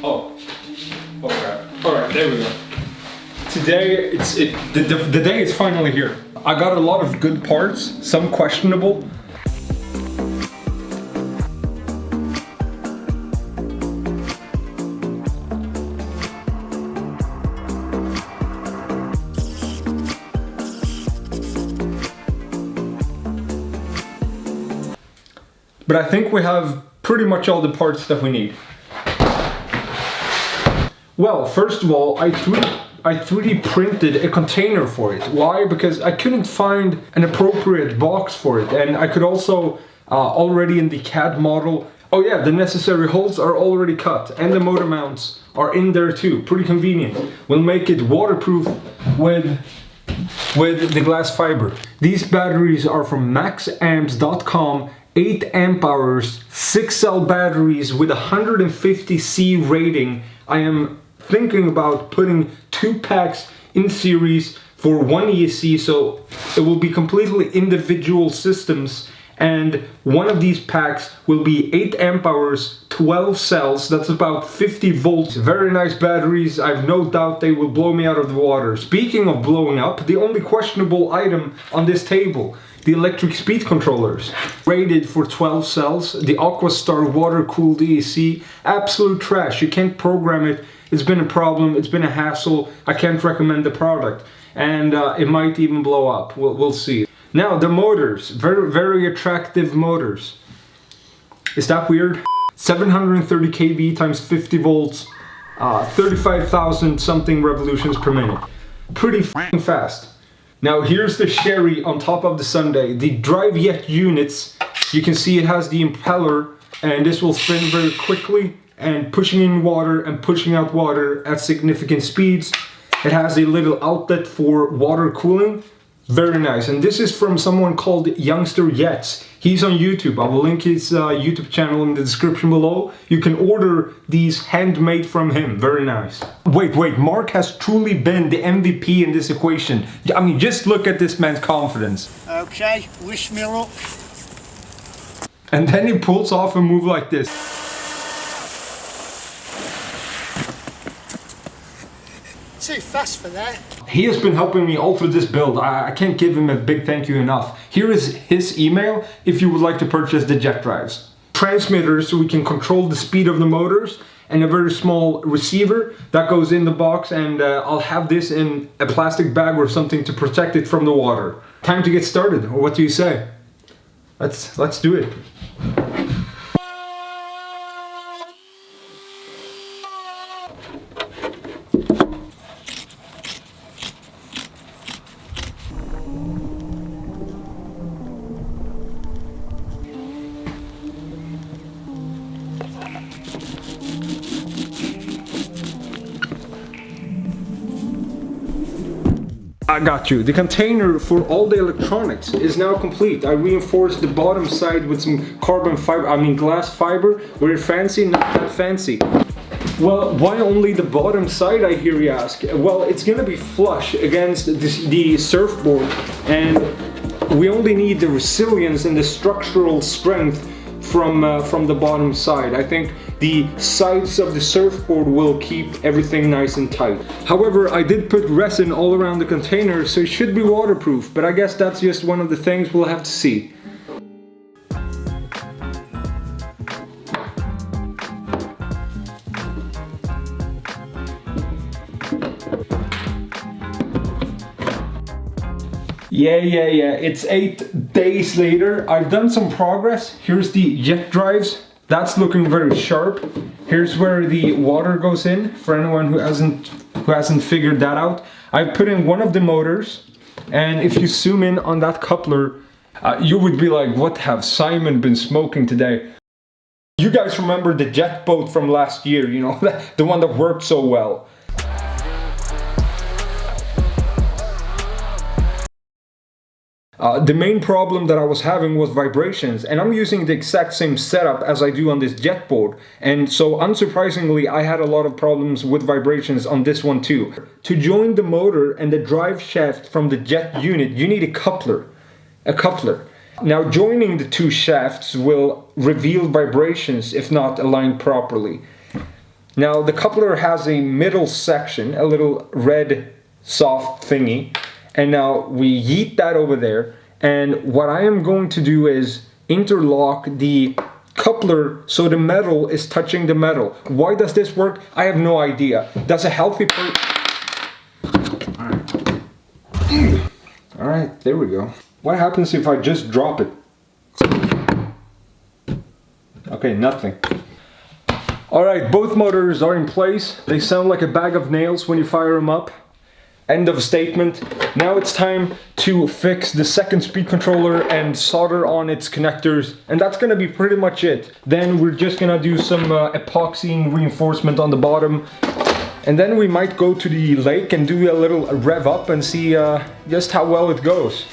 Oh, okay. All right, there we go. Today, the day is finally here. I got a lot of good parts, some questionable. But I think we have pretty much all the parts that we need. Well, first of all, I 3D printed a container for it. Why? Because I couldn't find an appropriate box for it, and I could also already in the CAD model. Oh yeah, the necessary holes are already cut, and the motor mounts are in there too. Pretty convenient. We'll make it waterproof with the glass fiber. These batteries are from maxamps.com. 8 amp hours, 6 cell batteries with 150C rating. I am thinking about putting 2 packs in series for 1 ESC, so it will be completely individual systems, and one of these packs will be 8 amp hours, 12 cells, that's about 50 volts. Very nice batteries. I have no doubt they will blow me out of the water. Speaking of blowing up, the only questionable item on this table, the electric speed controllers. Rated for 12 cells, the Aquastar water-cooled ESC, absolute trash. You can't program it. It's been a problem, it's been a hassle. I can't recommend the product, and it might even blow up. We'll see. Now the motors, very attractive motors. Is that weird? 730 kV times 50 volts, 35,000 something revolutions per minute. Pretty f***ing fast. Now here's the cherry on top of the sundae. The drive yet units, you can see it has the impeller, and this will spin very quickly and pushing in water and pushing out water at significant speeds. It has a little outlet for water cooling. Very nice. And this is from someone called Youngster Yets. He's on YouTube. I will link his YouTube channel in the description below. You can order these handmade from him. Very nice. Wait, Mark has truly been the MVP in this equation. I mean, just look at this man's confidence. Okay, wish me luck. And then he pulls off a move like this. Too fast for that. He has been helping me all through this build. I can't give him a big thank you enough. Here is his email if you would like to purchase the jet drives. Transmitters so we can control the speed of the motors, and a very small receiver that goes in the box, and I'll have this in a plastic bag or something to protect it from the water. Time to get started, or what do you say? Let's do it. I got you. The container for all the electronics is now complete. I reinforced the bottom side with some carbon fiber, glass fiber. Very fancy, not that fancy. Well, why only the bottom side, I hear you ask? Well, it's gonna be flush against the surfboard, and we only need the resilience and the structural strength from the bottom side. I think the sides of the surfboard will keep everything nice and tight. However, I did put resin all around the container, so it should be waterproof, but I guess that's just one of the things we'll have to see. Yeah, it's 8 days later. I've done some progress. Here's the jet drives. That's looking very sharp. Here's where the water goes in, for anyone who hasn't figured that out. I've put in one of the motors, and if you zoom in on that coupler, you would be like, what have Simon been smoking today? You guys remember the jet boat from last year, you know, the one that worked so well. The main problem that I was having was vibrations, and I'm using the exact same setup as I do on this jet board, and so unsurprisingly I had a lot of problems with vibrations on this one too. To join the motor and the drive shaft from the jet unit, you need a coupler. Now joining the two shafts will reveal vibrations if not aligned properly. Now the coupler has a middle section, a little red soft thingy, and now we yeet that over there, and what I am going to do is interlock the coupler so the metal is touching the metal. Why does this work? I have no idea. That's a healthy Alright, there we go. What happens if I just drop it? Okay, nothing. Alright, both motors are in place. They sound like a bag of nails when you fire them up. End of statement. Now it's time to fix the second speed controller and solder on its connectors, and that's gonna be pretty much it. Then we're just gonna do some epoxy reinforcement on the bottom, and then we might go to the lake and do a little rev up and see just how well it goes.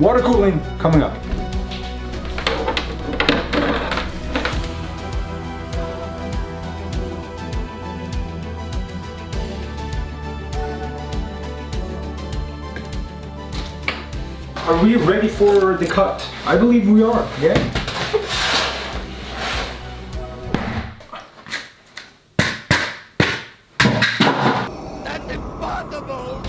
Water cooling coming up. Are we ready for the cut? I believe we are, yeah. That's impossible!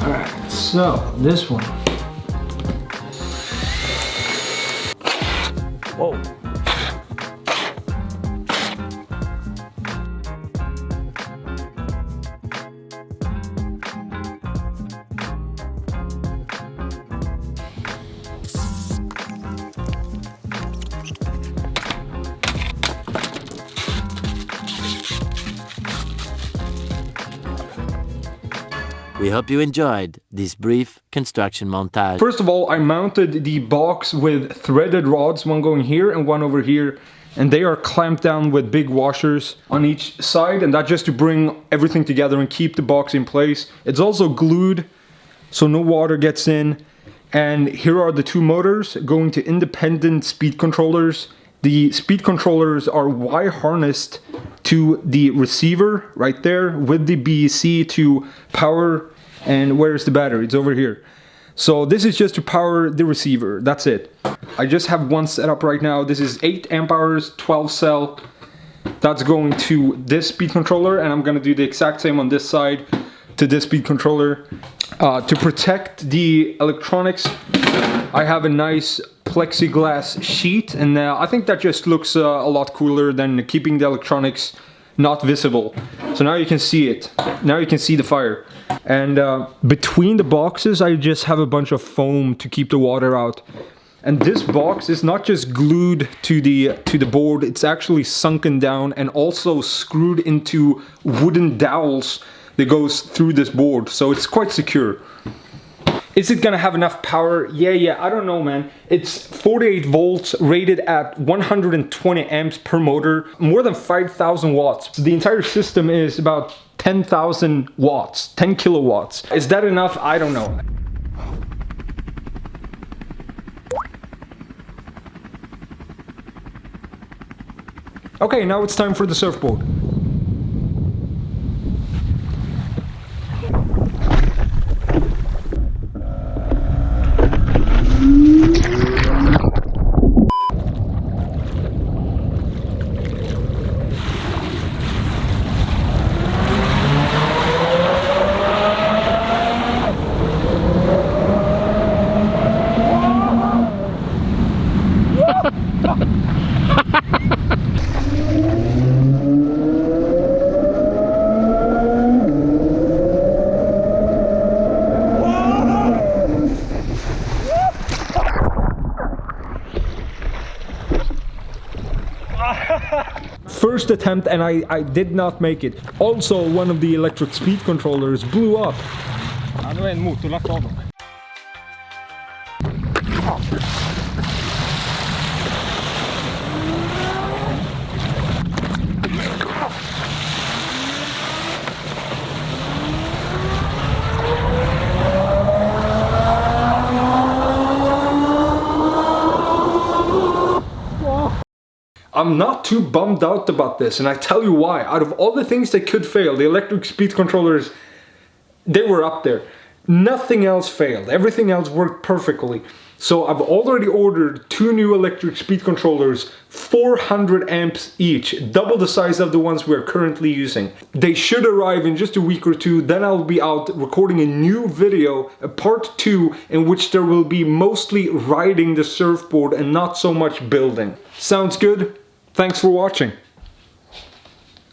Alright, so this one. Whoa. We hope you enjoyed this brief construction montage. First of all, I mounted the box with threaded rods, one going here and one over here, and they are clamped down with big washers on each side, and that's just to bring everything together and keep the box in place. It's also glued so no water gets in, and here are the two motors going to independent speed controllers. The speed controllers are wire harnessed to the receiver right there with the BEC to power. And where's the battery? It's over here. So this is just to power the receiver. That's it. I just have one set up right now. This is 8 amp hours, 12 cell. That's going to this speed controller, and I'm gonna do the exact same on this side to this speed controller. To protect the electronics, I have a nice plexiglass sheet, and I think that just looks a lot cooler than keeping the electronics not visible. So now you can see it. Now you can see the fire. And between the boxes, I just have a bunch of foam to keep the water out. And this box is not just glued to the board, it's actually sunken down and also screwed into wooden dowels that goes through this board, so it's quite secure. Is it gonna have enough power? Yeah, I don't know, man. It's 48 volts, rated at 120 amps per motor, more than 5,000 watts. So the entire system is about 10,000 watts, 10 kilowatts. Is that enough? I don't know. Okay, now it's time for the surfboard. First attempt, and I did not make it. Also, one of the electric speed controllers blew up. Ja, det var en motor lagt av. I'm not too bummed out about this, and I tell you why. Out of all the things that could fail, the electric speed controllers, they were up there. Nothing else failed. Everything else worked perfectly. So I've already ordered 2 new electric speed controllers, 400 amps each, double the size of the ones we're currently using. They should arrive in just a week or 2, then I'll be out recording a new video, a part 2, in which there will be mostly riding the surfboard and not so much building. Sounds good? Thanks for watching.